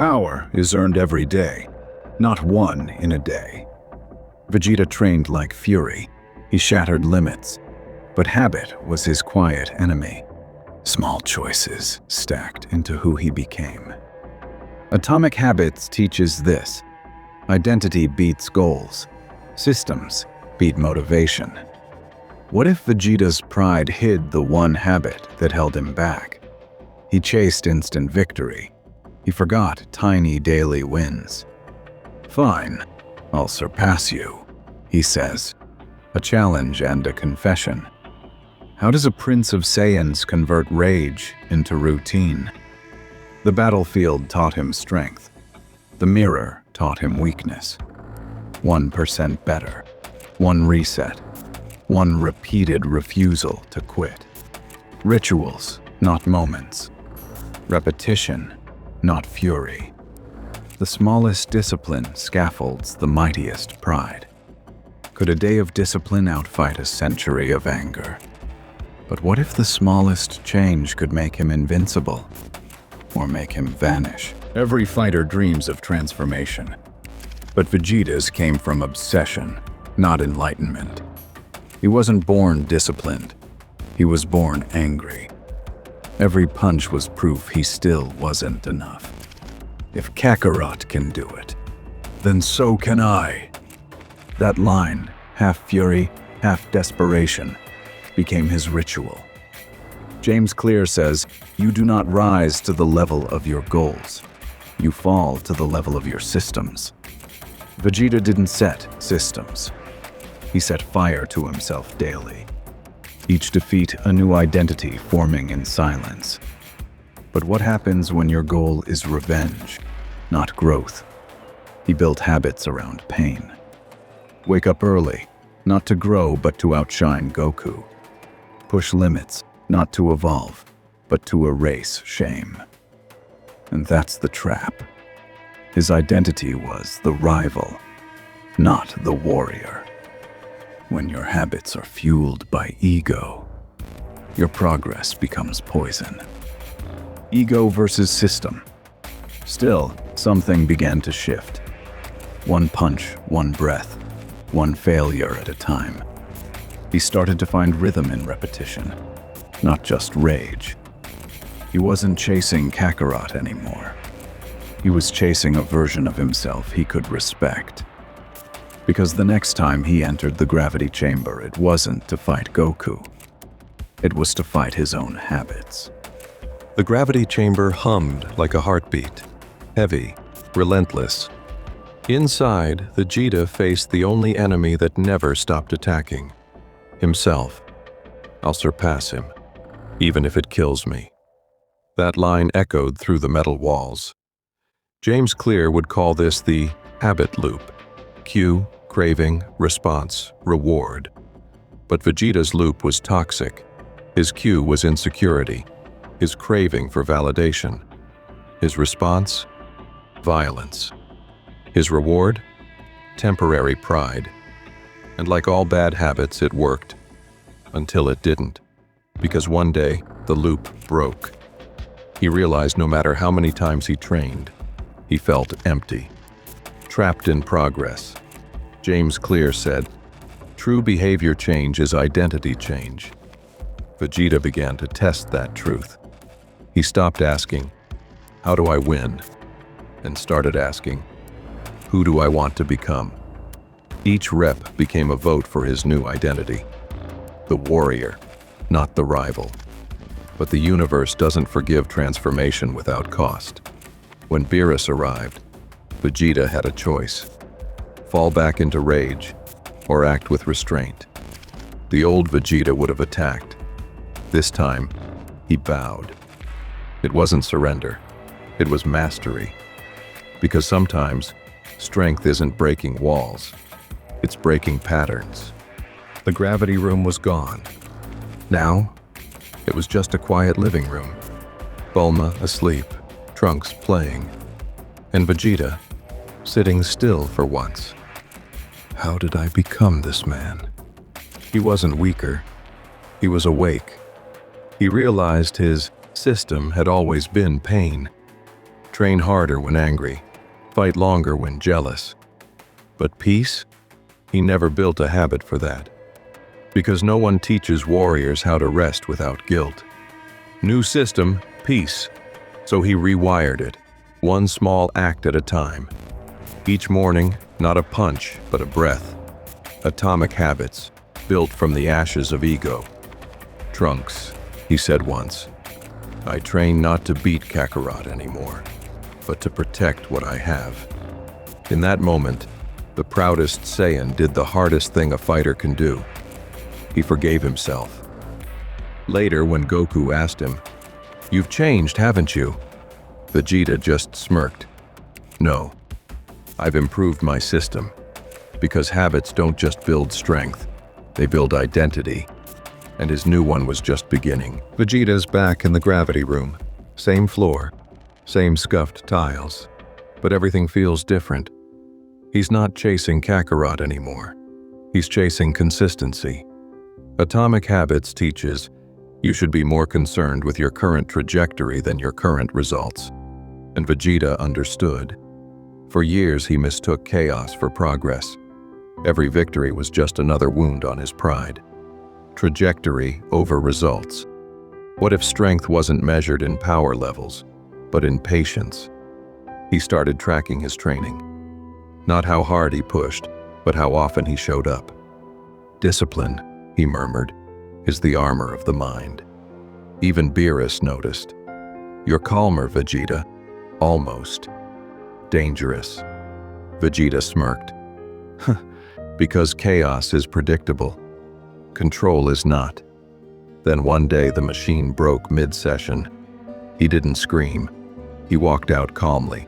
Power is earned every day, not one in a day. Vegeta trained like fury. He shattered limits, but habit was his quiet enemy. Small choices stacked into who he became. Atomic Habits teaches this: identity beats goals. Systems beat motivation. What if Vegeta's pride hid the one habit that held him back? He chased instant victory. He forgot tiny daily wins. "Fine, I'll surpass you," he says. A challenge and a confession. How does a Prince of Saiyans convert rage into routine? The battlefield taught him strength. The mirror taught him weakness. 1% better. One reset. One repeated refusal to quit. Rituals, not moments. Repetition, not fury. The smallest discipline scaffolds the mightiest pride. Could a day of discipline outfight a century of anger? But what if the smallest change could make him invincible, or make him vanish? Every fighter dreams of transformation, but Vegeta's came from obsession, not enlightenment. He wasn't born disciplined, he was born angry. Every punch was proof he still wasn't enough. If Kakarot can do it, then so can I. That line, half fury, half desperation, became his ritual. James Clear says, "You do not rise to the level of your goals. You fall to the level of your systems." Vegeta didn't set systems. He set fire to himself daily. Each defeat a new identity forming in silence. But what happens when your goal is revenge, not growth? He built habits around pain. Wake up early, not to grow but to outshine Goku. Push limits, not to evolve, but to erase shame. And that's the trap. His identity was the rival, not the warrior. When your habits are fueled by ego, your progress becomes poison. Ego versus system. Still, something began to shift. One punch, one breath, one failure at a time. He started to find rhythm in repetition, not just rage. He wasn't chasing Kakarot anymore. He was chasing a version of himself he could respect. Because the next time he entered the gravity chamber, it wasn't to fight Goku. It was to fight his own habits. The gravity chamber hummed like a heartbeat, heavy, relentless. Inside, Vegeta faced the only enemy that never stopped attacking: himself. "I'll surpass him, even if it kills me." That line echoed through the metal walls. James Clear would call this the habit loop: cue, craving, response, reward. But Vegeta's loop was toxic. His cue was insecurity, his craving for validation. His response? Violence. His reward? Temporary pride. And like all bad habits, it worked. Until it didn't. Because one day, the loop broke. He realized no matter how many times he trained, he felt empty. Trapped in progress. James Clear said, "True behavior change is identity change." Vegeta began to test that truth. He stopped asking, "How do I win?" and started asking, "Who do I want to become?" Each rep became a vote for his new identity. The warrior, not the rival. But the universe doesn't forgive transformation without cost. When Beerus arrived, Vegeta had a choice: fall back into rage or act with restraint. The old Vegeta would have attacked. This time, he bowed. It wasn't surrender, it was mastery. Because sometimes, strength isn't breaking walls, it's breaking patterns. The gravity room was gone. Now, it was just a quiet living room. Bulma asleep, Trunks playing, and Vegeta sitting still for once. How did I become this man? He wasn't weaker. He was awake. He realized his system had always been pain. train harder when angry, fight longer when jealous. But peace? He never built a habit for that. Because no one teaches warriors how to rest without guilt. New system, peace. So he rewired it, one small act at a time. Each morning, not a punch, but a breath. Atomic habits, built from the ashes of ego. Trunks, he said once. I train not to beat Kakarot anymore, but to protect what I have. In that moment, the proudest Saiyan did the hardest thing a fighter can do. He forgave himself. Later, when Goku asked him, "You've changed, haven't you?" Vegeta just smirked. No, I've improved my system. Because habits don't just build strength, they build identity. And his new one was just beginning. Vegeta's back in the gravity room. Same floor, same scuffed tiles. But everything feels different. He's not chasing Kakarot anymore. He's chasing consistency. Atomic Habits teaches you should be more concerned with your current trajectory than your current results. And Vegeta understood. For years, he mistook chaos for progress. Every victory was just another wound on his pride. Trajectory over results. What if strength wasn't measured in power levels, but in patience? He started tracking his training. Not how hard he pushed, but how often he showed up. Discipline, he murmured, is the armor of the mind. Even Beerus noticed. You're calmer, Vegeta. Almost. Dangerous. Vegeta smirked. Because chaos is predictable. Control is not. Then one day the machine broke mid-session. He didn't scream. He walked out calmly.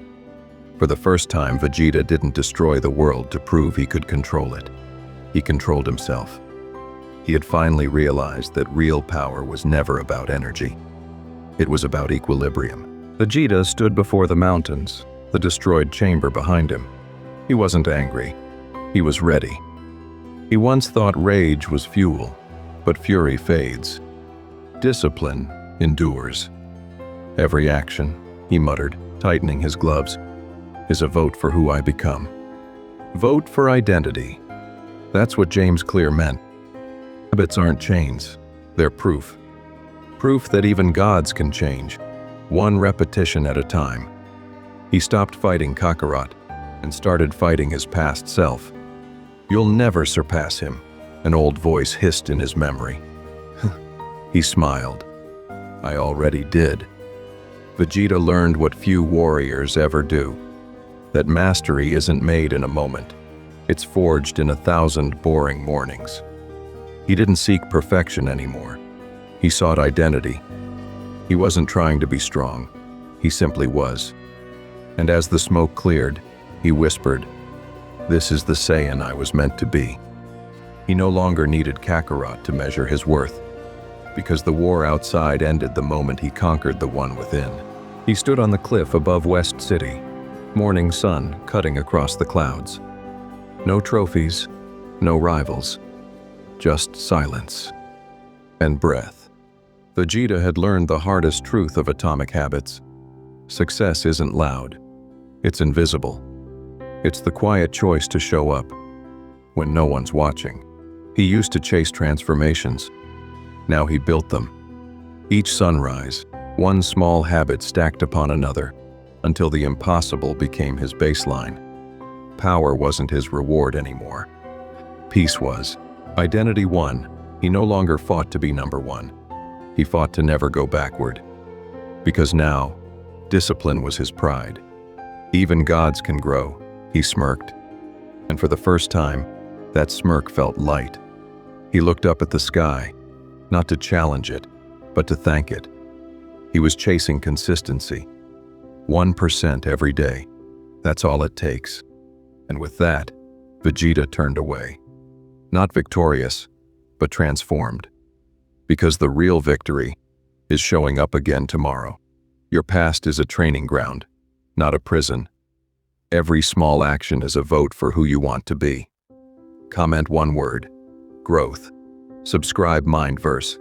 For the first time, Vegeta didn't destroy the world to prove he could control it. He controlled himself. He had finally realized that real power was never about energy. It was about equilibrium. Vegeta stood before the mountains, the destroyed chamber behind him. He wasn't angry. He was ready. He once thought rage was fuel, but fury fades. Discipline endures. Every action, he muttered, tightening his gloves, is a vote for who I become. Vote for identity. That's what James Clear meant. Habits aren't chains, they're proof. Proof that even gods can change, one repetition at a time. He stopped fighting Kakarot and started fighting his past self. You'll never surpass him, an old voice hissed in his memory. He smiled. I already did. Vegeta learned what few warriors ever do. That mastery isn't made in a moment. It's forged in 1,000 boring mornings. He didn't seek perfection anymore. He sought identity. He wasn't trying to be strong. He simply was. And as the smoke cleared, he whispered, "This is the Saiyan I was meant to be." He no longer needed Kakarot to measure his worth, because the war outside ended the moment he conquered the one within. He stood on the cliff above West City, morning sun cutting across the clouds. No trophies, no rivals, just silence and breath. Vegeta had learned the hardest truth of atomic habits. Success isn't loud, it's invisible. It's the quiet choice to show up when no one's watching. He used to chase transformations. Now he built them. Each sunrise, one small habit stacked upon another, until the impossible became his baseline. Power wasn't his reward anymore. Peace was. Identity won. He no longer fought to be number one. He fought to never go backward. Because now, discipline was his pride. Even gods can grow, he smirked. And for the first time, that smirk felt light. He looked up at the sky, not to challenge it, but to thank it. He was chasing consistency. 1% every day. That's all it takes. And with that, Vegeta turned away. Not victorious, but transformed. Because the real victory is showing up again tomorrow. Your past is a training ground, not a prison. Every small action is a vote for who you want to be. Comment one word: growth. Subscribe MindVerse.